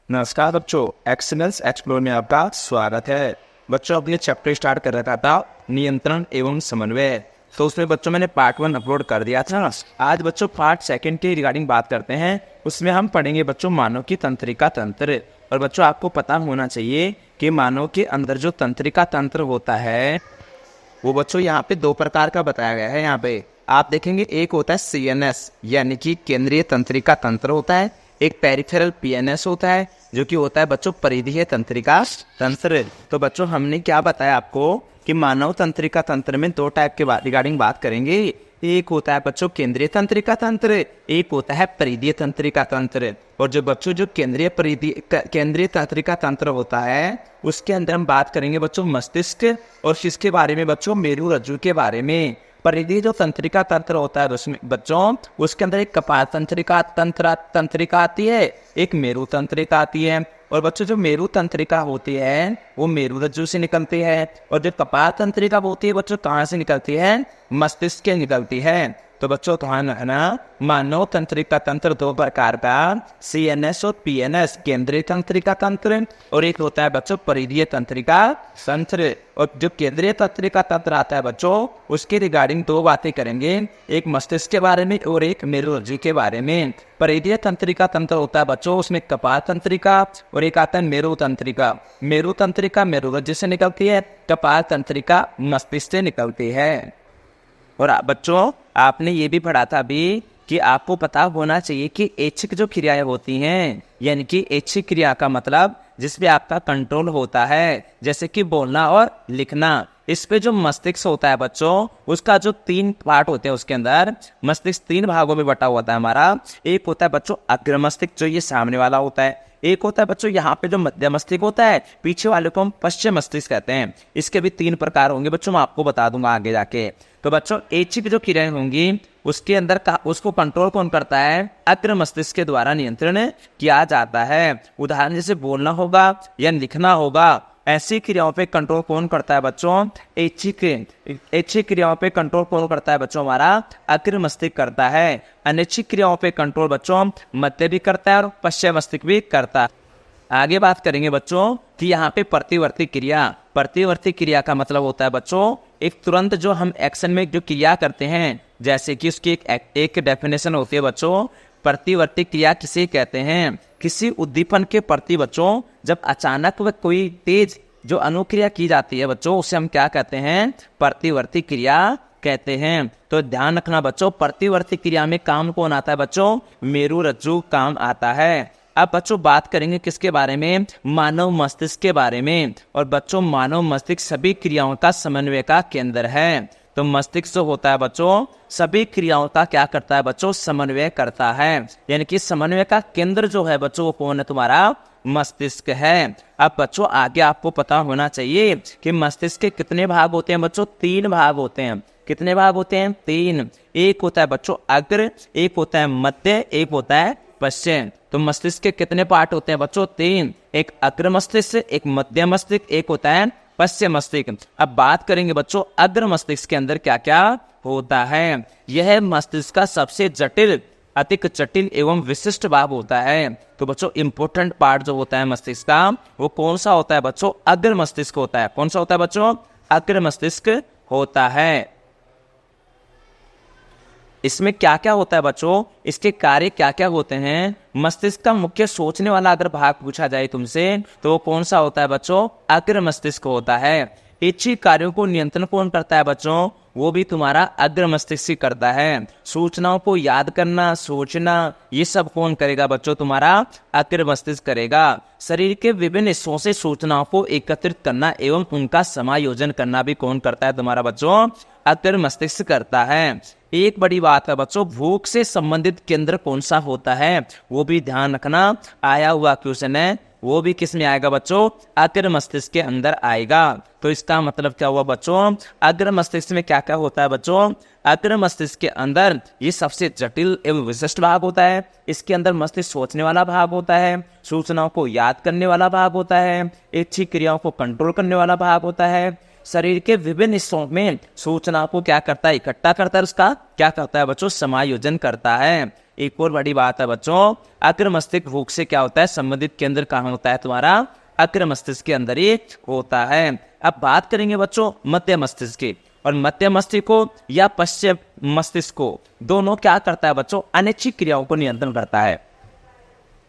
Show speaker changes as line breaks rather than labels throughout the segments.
नमस्कार बच्चों, excellence explore में आपका स्वागत है। बच्चों, अपने चैप्टर स्टार्ट कर रखा था नियंत्रण एवं समन्वय। तो उसमें बच्चों मैंने पार्ट 1 अपलोड कर दिया था। आज बच्चों पार्ट 2 के रिगार्डिंग बात करते हैं। उसमें हम पढ़ेंगे बच्चों मानव की तंत्रिका तंत्र। और बच्चों आपको पता होना चाहिए कि मानव के अंदर जो तंत्रिका तंत्र होता है वो बच्चों यहाँ पे 2 प्रकार का बताया गया है। यहाँ पे आप देखेंगे, एक होता है CNS यानी कि केंद्रीय तंत्रिका तंत्र होता है, एक पेरिफेरल PNS होता है जो कि होता है बच्चों परिधीय तंत्रिका तंत्र। तो बच्चों हमने क्या बताया आपको कि मानव तंत्रिका तंत्र में 2 टाइप के रिगार्डिंग बात करेंगे। एक होता है बच्चों केंद्रीय तंत्रिका तंत्र, एक होता है परिधीय तंत्रिका तंत्र। और जो बच्चों जो केंद्रीय तंत्रिका तंत्र होता है उसके अंदर हम बात करेंगे बच्चों मस्तिष्क और किसके बारे में बच्चों, मेरुरज्जु के बारे में। परिधीय जो तंत्रिका तंत्र होता है उसमें बच्चों उसके अंदर एक कपाल तंत्रिका आती है, एक मेरु तंत्रिका आती है। और बच्चों जो मेरु तंत्रिका होती है वो मेरुरज्जु से निकलती है, और जो कपाल तंत्रिका होती है बच्चों कहाँ से निकलती है, मस्तिष्क से निकलती है। तो बच्चों ध्यान रखना, मानव तंत्रिका तंत्र 2 प्रकार का, CNS और PNS केंद्रीय तंत्रिका तंत्र, और एक होता है बच्चों परिधीय तंत्रिका तंत्र। और जो केंद्रीय तंत्रिका तंत्र आता है बच्चों उसके रिगार्डिंग 2 बातें करेंगे, एक मस्तिष्क के बारे में और एक मेरुरज्जु के बारे में। परिधीय तंत्रिका तंत्र होता है बच्चों उसमें कपाल तंत्रिका और एक आता है मेरु तंत्रिका। मेरु तंत्रिका मेरुरज्जु से निकलती है, कपाल तंत्रिका मस्तिष्क से निकलती है। और बच्चों आपने ये भी पढ़ा था अभी कि आपको पता होना चाहिए कि ऐच्छिक जो क्रियाएं होती हैं, यानी कि ऐच्छिक क्रिया का मतलब जिसपे आपका कंट्रोल होता है, जैसे कि बोलना और लिखना। इस पे जो मस्तिष्क होता है बच्चों उसका जो 3 पार्ट होते हैं उसके अंदर मस्तिष्क 3 भागों में बटा होता है हमारा। एक होता है बच्चों अग्र मस्तिष्क जो ये सामने वाला होता है, एक होता है बच्चों यहाँ पे जो मध्य मस्तिष्क होता है, पीछे वाले को हम पश्चिम मस्तिष्क कहते हैं। इसके भी 3 प्रकार होंगे बच्चों, मैं आपको बता दूंगा आगे जाके। तो बच्चों ऐच्छिक जो क्रियाएं होंगी उसके अंदर का उसको कंट्रोल कौन करता है, अग्र मस्तिष्क के द्वारा नियंत्रण किया जाता है। उदाहरण जैसे बोलना होगा या लिखना होगा, ऐसी क्रियाओं पे कंट्रोल कौन करता है बच्चों, ऐच्छिक क्रियाओं पे कंट्रोल कौन करता है बच्चों, हमारा अग्र मस्तिष्क करता है। अनैच्छिक क्रियाओं पे कंट्रोल बच्चों मध्य भी करता है और पश्चिम मस्तिष्क भी करता है। आगे बात करेंगे बच्चों कि यहाँ पे प्रतिवर्ती क्रिया का मतलब होता है बच्चों एक तुरंत जो हम एक्शन में जो क्रिया करते हैं, जैसे कि उसकी एक डेफिनेशन होती है बच्चों, प्रतिवर्ती क्रिया किसे कहते हैं, किसी उद्दीपन के प्रति बच्चों जब अचानक वह कोई तेज जो अनुक्रिया की जाती है बच्चों उसे हम क्या कहते हैं, प्रतिवर्ती क्रिया कहते हैं। तो ध्यान रखना बच्चों, प्रतिवर्ती क्रिया में काम कौन आता है बच्चों, मेरुरज्जु काम आता है। अब बच्चों बात करेंगे किसके बारे में, मानव मस्तिष्क के बारे में। और बच्चों मानव मस्तिष्क सभी क्रियाओं का समन्वय का केंद्र है। तो मस्तिष्क जो होता है बच्चों सभी क्रियाओं का क्या करता है बच्चों, समन्वय करता है। यानी कि समन्वय का केंद्र जो है बच्चों वो कौन है, तुम्हारा मस्तिष्क है। अब बच्चों आगे आपको पता होना चाहिए कि मस्तिष्क के कितने भाग होते हैं बच्चों, 3 भाग होते हैं। कितने भाग होते हैं, 3। एक होता है बच्चों अग्र, एक होता है मध्य, एक होता है पश्चिम। तो मस्तिष्क के कितने पार्ट होते हैं बच्चों, 3। एक अग्र मस्तिष्क, एक मध्य मस्तिष्क, एक होता है पश्चिम मस्तिष्क। अब बात करेंगे बच्चों अग्र मस्तिष्क के अंदर क्या क्या होता है। यह मस्तिष्क का सबसे जटिल, अधिक जटिल एवं विशिष्ट भाग होता है। तो बच्चों इंपॉर्टेंट पार्ट जो होता है मस्तिष्क का वो कौन सा होता है बच्चों, अग्र मस्तिष्क होता है। कौन सा होता है बच्चों, अग्र मस्तिष्क होता है। इसमें क्या क्या होता है बच्चों, इसके कार्य क्या क्या होते हैं। मस्तिष्क का मुख्य सोचने वाला अगर भाग पूछा जाए तुमसे तो वो कौन सा होता है बच्चों, अग्र मस्तिष्क होता है। इच्छित कार्यों को नियंत्रण कौन करता है बच्चों, वो भी तुम्हारा अग्र मस्तिष्क ही करता है। सूचनाओं को याद करना, सोचना, ये सब कौन करेगा बच्चों, तुम्हारा अग्र मस्तिष्क करेगा। शरीर के विभिन्न हिस्सों से सूचनाओं को एकत्रित करना एवं उनका समायोजन करना भी कौन करता है, तुम्हारा बच्चों अग्र मस्तिष्क करता है। एक बड़ी बात है बच्चों, भूख से संबंधित केंद्र कौन सा होता है वो भी ध्यान रखना, आया हुआ क्वेश्चन है, वो भी किस में आएगा बच्चों, अग्र मस्तिष्क के अंदर आएगा। तो इसका मतलब क्या हुआ बच्चों, अग्र मस्तिष्क में क्या क्या होता है बच्चों, अग्र मस्तिष्क के अंदर ये सबसे जटिल एवं विशिष्ट भाग होता है। इसके अंदर मस्तिष्क सोचने वाला भाग होता है, सूचनाओं को याद करने वाला भाग होता है, इच्छित क्रियाओं को कंट्रोल करने वाला भाग होता है, शरीर के विभिन्न हिस्सों में सूचना को क्या करता है, इकट्ठा करता है, उसका क्या करता है बच्चों, समायोजन करता है। एक और बड़ी बात है बच्चों, अग्र मस्तिष्क भूख से क्या होता है, संबंधित केंद्र कहाँ होता है, तुम्हारा अग्र मस्तिष्क के अंदर ही होता है। अब बात करेंगे बच्चों मध्य मस्तिष्क की, और मध्य मस्तिष्क को या पश्चिम मस्तिष्क को, दोनों क्या करता है बच्चों, अनैच्छिक क्रियाओं को नियंत्रण करता है।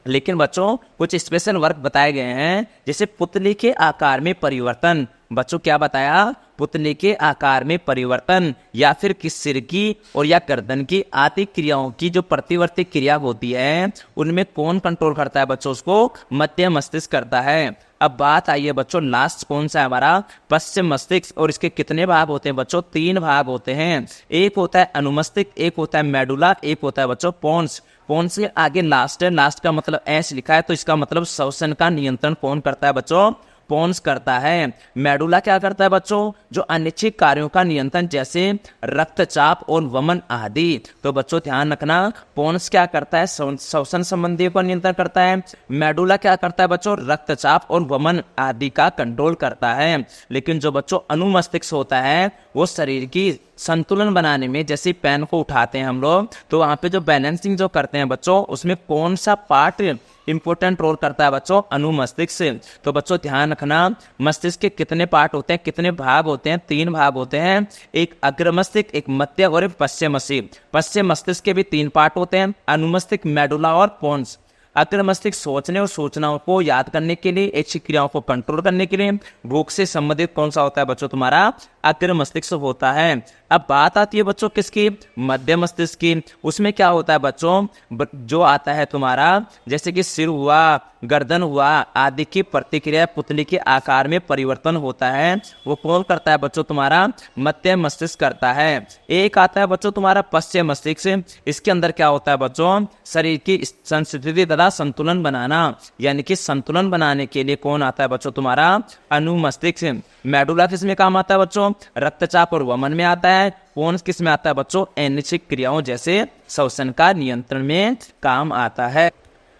लेकिन बच्चों कुछ स्पेशल वर्क बताए गए हैं, जैसे पुतली के आकार में परिवर्तन। बच्चों क्या बताया, पुतली के आकार में परिवर्तन, या फिर किस सिर की और या गर्दन की आदि क्रियाओं की जो प्रतिवर्ती क्रिया होती है, उनमें कौन कंट्रोल करता है बच्चों, उसको मध्य मस्तिष्क करता है। अब बात आई है बच्चों लास्ट कौन सा है हमारा, पश्चिम मस्तिष्क, और इसके कितने भाग होते हैं बच्चों, 3 भाग होते हैं। एक होता है अनुमस्तिष्क, एक होता है मेडुला, एक होता है बच्चों पोन्स। पोन्स के आगे लास्ट है, लास्ट का मतलब ऐसे लिखा है, तो इसका मतलब श्वसन का नियंत्रण कौन करता है बच्चों, पोन्स करता है। मेडुला क्या करता है बच्चों, जो अनिच्छिक कार्यों का नियंत्रण, जैसे रक्तचाप और वमन आदि। तो बच्चों ध्यान रखना, पोन्स क्या करता है, श्वसन संबंधी को नियंत्रण करता है। मेडुला क्या करता है बच्चों, रक्तचाप और वमन आदि का कंट्रोल करता है। लेकिन जो बच्चों अनुमस्तिष्क होता है, वो शरीर की संतुलन बनाने में, जैसे पेन को उठाते हैं हम लोग, तो वहां पे जो बैलेंसिंग जो करते हैं बच्चों, उसमें कौन सा पार्ट इंपॉर्टेंट रोल करता है बच्चों, अनुमस्तिष्क से। तो बच्चों ध्यान रखना, मस्तिष्क के कितने पार्ट होते हैं, कितने भाग होते हैं, 3 भाग होते हैं, एक अग्र मस्तिष्क, एक मध्य और एक पश्चिम मस्तिष्क। पश्चिम मस्तिष्क के भी 3 पार्ट होते हैं, अनुमस्तिष्क, मेडुला और पोन्स। अग्र मस्तिष्क सोचने और सूचनाओं को याद करने के लिए, ऐच्छिक क्रियाओं को कंट्रोल करने के लिए, भूख से संबंधित कौन सा होता है बच्चों, तुम्हारा अग्र मस्तिष्क होता है। अब बात आती है बच्चों किसकी, मध्य मस्तिष्क की। उसमें क्या होता है बच्चों, जो आता है तुम्हारा, जैसे कि सिर हुआ, गर्दन हुआ आदि की प्रतिक्रिया, पुतली के आकार में परिवर्तन होता है, वो कौन करता है बच्चों, तुम्हारा मध्य मस्तिष्क करता है। एक आता है बच्चों तुम्हारा पश्चिम मस्तिष्क। इसके अंदर क्या होता है बच्चों, शरीर की संस्थिति तथा संतुलन बनाना, यानी कि संतुलन बनाने के लिए कौन आता है बच्चों, तुम्हारा अनुमस्तिष्क। मेडुला किस में काम आता है बच्चों, रक्तचाप और वमन में आता है। पोन्स किस में आता है बच्चों, अनिच्छिक क्रियाओं जैसे श्वसन का नियंत्रण में काम आता है।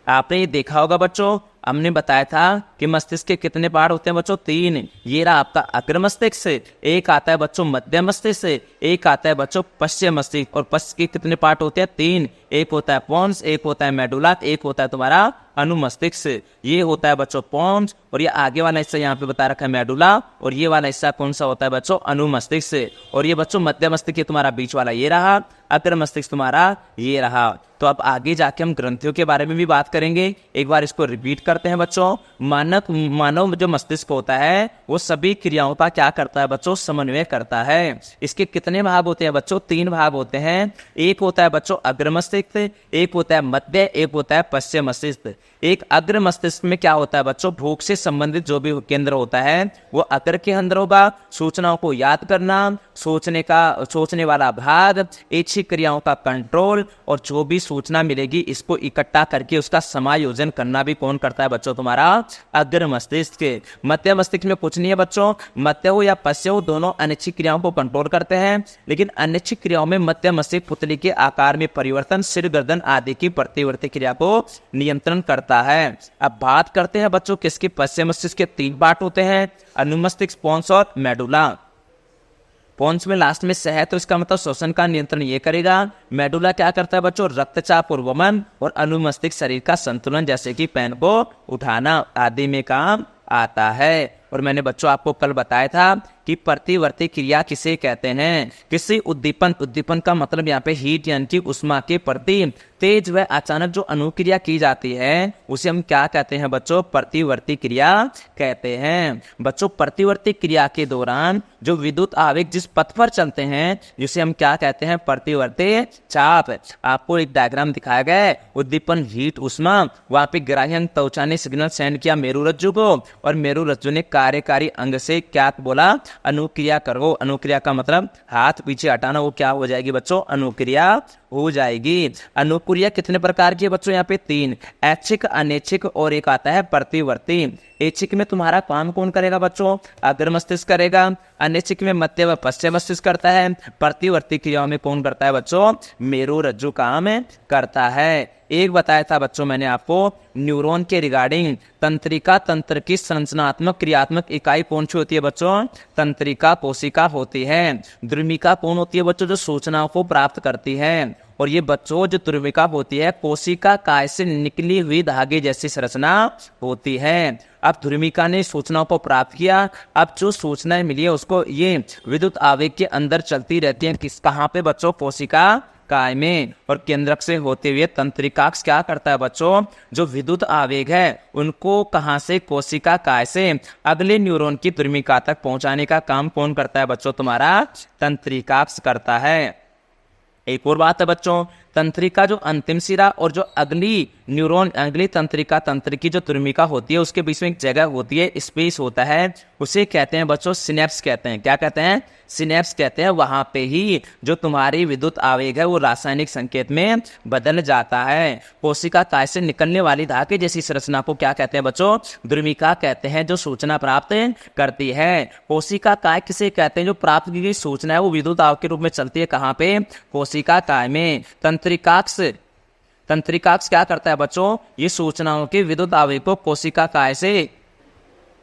आपने ये देखा होगा बच्चों, हमने बताया था कि मस्तिष्क के कितने पार्ट होते हैं बच्चों, 3। ये रहा आपका अग्र मस्तिष्क से, एक आता है बच्चों मध्य मस्तिष्क से, एक आता है बच्चों पश्चिम मस्तिष्क। और पश्चिम के कितने पार्ट होते हैं, 3। एक होता है पोन्स, एक होता है मेडुला, एक होता है तुम्हारा अनुमस्तिष्क। ये होता है बच्चों पोन्स, और ये आगे वाला हिस्सा यहाँ पे बता रखा है मेडुला, और ये वाला हिस्सा कौन सा होता है बच्चों, अनुमस्तिष्क। और ये बच्चों मध्य मस्तिष्क तुम्हारा बीच वाला ये रहा, अग्र मस्तिष्क तुम्हारा ये रहा। तो अब आगे जाके हम ग्रंथियों के बारे में भी बात करेंगे। एक बार इसको रिपीट करते हैं बच्चों। मानव जो मस्तिष्क होता है, वो सभी क्रियाओं का क्या करता है बच्चों, समन्वय करता है। इसके कितने भाग होते हैं बच्चों, 3 भाग होते हैं। एक होता है बच्चों अग्र मस्तिष्क, एक होता है मध्य, एक होता है पश्चिम मस्तिष्क। एक अग्र मस्तिष्क में क्या होता है बच्चों, भूख से संबंधित जो भी केंद्र होता है वो अग्र के अंदर होगा। सूचनाओं को याद करना, सोचने वाला भाग, ऐच्छिक क्रियाओं का कंट्रोल, और जो भी सूचना मिलेगी इसको इकट्ठा करके उसका समायोजन करना भी कौन करता है बच्चों, तुम्हारा अग्र मस्तिष्क। मध्य मस्तिष्क में कुछ नहीं है बच्चों, मध्य हो या पश्चिम हो, दोनों अनिच्छिक क्रियाओं को कंट्रोल करते हैं। लेकिन अनिच्छिक क्रियाओं में मध्य मस्तिष्क पुतली के आकार में परिवर्तन, सिर गर्दन आदि की प्रतिवर्ती क्रिया को नियंत्रण करता है। अब बात करते हैं बच्चों किसके, पश्चिम मस्तिष्क के 3 पार्ट होते हैं, अनुमस्तिष्क, पोन्स और मेडुला। पोन्स में लास्ट में सह है, तो इसका मतलब श्वसन का नियंत्रण ये करेगा। मेडुला क्या करता है बच्चों, रक्तचाप और वमन, और अनुमस्तिष्क शरीर का संतुलन, जैसे कि पेन को उठाना आदि में काम आता है। और मैंने बच्चों आपको कल बताया था कि प्रतिवर्ती क्रिया किसे कहते हैं, किसी उद्दीपन का मतलब यहाँ पे हीट यानी कि उष्मा के प्रति तेज व अचानक जो अनुक्रिया की जाती है उसे हम क्या कहते हैं बच्चों, प्रतिवर्ती क्रिया कहते हैं। बच्चों प्रतिवर्ती क्रिया के दौरान जो विद्युत आवेग जिस पथ पर चलते हैं जिसे हम क्या कहते हैं, प्रतिवर्ती चाप। आपको एक डायग्राम दिखाया गया है, उद्दीपन हीट उष्मा, वहां पे ग्राही अंग त्वचा ने सिग्नल सेंड किया मेरुरज्जु को, और मेरुरज्जु ने कार्यकारी अंग से क्या बोला, अनुक्रिया करो। अनुक्रिया का मतलब हाथ पीछे हटाना, वो क्या हो जाएगी बच्चों, अनुक्रिया हो जाएगी। अनुक्रिया कितने प्रकार की है बच्चों? यहाँ पे 3, ऐच्छिक, अनैच्छिक और एक आता है प्रतिवर्ती। ऐच्छिक में तुम्हारा काम कौन करेगा बच्चों? अग्र मस्तिष्क करेगा। अनैच्छिक में मध्य व पश्चिम मस्तिष्क करता है। प्रतिवर्ती क्रियाओं में कौन करता है बच्चों? मेरुरज्जु काम करता है। एक बताया था बच्चों मैंने आपको न्यूरॉन के रिगार्डिंग, तंत्रिका तंत्र की संरचनात्मक क्रियात्मक इकाई कौन सी होती है बच्चों? तंत्रिका कोशिका होती है। द्रुमिका कौन होती है बच्चों? जो सूचनाओं को प्राप्त करती है। और ये बच्चों जो द्रुमिका होती है कोशिका काय से निकली हुई धागे जैसी संरचना होती है। अब द्रुमिका ने सूचनाओं को प्राप्त किया, अब जो सूचनाएं मिली है उसको ये विद्युत आवेग के अंदर चलती रहती है। किस कहाँ पे बच्चों? कोशिका काय में। और केंद्रक से होते हुए तंत्रिकाक्ष क्या करता है बच्चों? जो विद्युत आवेग है उनको कहां से? कोशिका काय से अगले न्यूरॉन की द्रुमिका तक पहुंचाने का काम कौन करता है बच्चों? तुम्हारा तंत्रिकाक्ष करता है। एक और बात है बच्चों, तंत्रिका जो अंतिम सिरा और जो अगली न्यूरॉन अगली तंत्रिका तंत्र की जो द्रुमिका होती है उसके बीच में एक जगह होती है, स्पेस होता है, उसे कहते हैं बच्चों सिनेप्स कहते हैं। क्या कहते हैं? सिनेप्स कहते हैं। वहां पे ही जो तुम्हारी विद्युत आवेग है वो रासायनिक संकेत में बदल जाता है। कोशिका काय से निकलने वाली धागे जैसी संरचना को क्या कहते हैं बच्चों? द्रुमिका कहते हैं, जो सूचना प्राप्त करती है। कोशिका काय किसे कहते हैं? जो प्राप्त की गई सूचना है वो विद्युत आवेग के रूप में चलती है। कहाँ पे? कोशिका काय में। तंत्रिकाक्ष क्या करता है बच्चों? ये सूचनाओं के विद्युत आवेग को कोशिका काय से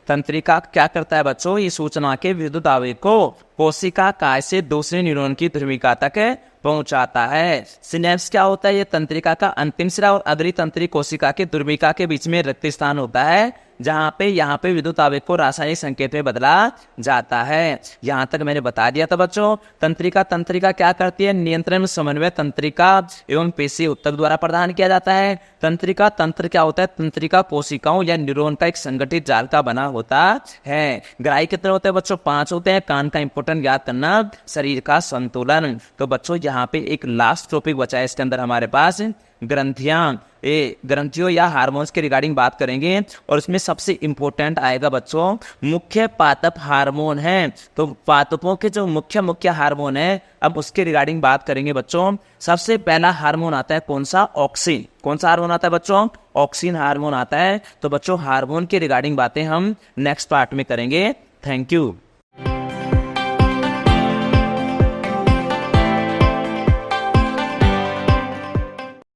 तंत्रिका क्या करता है बच्चों? ये सूचना के विद्युत आवेग को कोशिका काय से दूसरे न्यूरॉन की द्रुमिका तक पहुंचाता है। सिनेप्स क्या होता है? ये तंत्रिका का अंतिम सिरा और अगली तंत्रिक कोशिका के द्रुमिका के बीच में रिक्त स्थान होता है, जहां पे यहाँ पे विद्युत आवेग को रासायनिक संकेत में बदला जाता है। यहां तक मैंने बता दिया था बच्चों। तंत्रिका क्या करती है? नियंत्रण में समन्वय तंत्रिका एवं पेशी उत्तक द्वारा प्रदान किया जाता है। तंत्रिका तंत्र क्या होता है? तंत्रिका कोशिकाओं या न्यूरॉन का एक संगठित जाल का बना होता है। ग्राही कितने होते हैं बच्चों? 5 होते हैं। कान का इंपोर्टेंट याद करना, शरीर का संतुलन। तो बच्चों यहाँ पे एक लास्ट टॉपिक बचा है इसके अंदर हमारे पास, ग्रंथियों या हार्मोन्स के रिगार्डिंग बात करेंगे। और इसमें सबसे इंपॉर्टेंट आएगा बच्चों मुख्य पातप हार्मोन है। तो पातपों के जो मुख्य हार्मोन है, अब उसके रिगार्डिंग बात करेंगे बच्चों। सबसे पहला हार्मोन आता है कौन सा? ऑक्सिन। कौन सा हार्मोन आता है बच्चों? ऑक्सिन हार्मोन आता है। तो बच्चों हार्मोन के रिगार्डिंग बातें हम नेक्स्ट पार्ट में करेंगे। Thank you.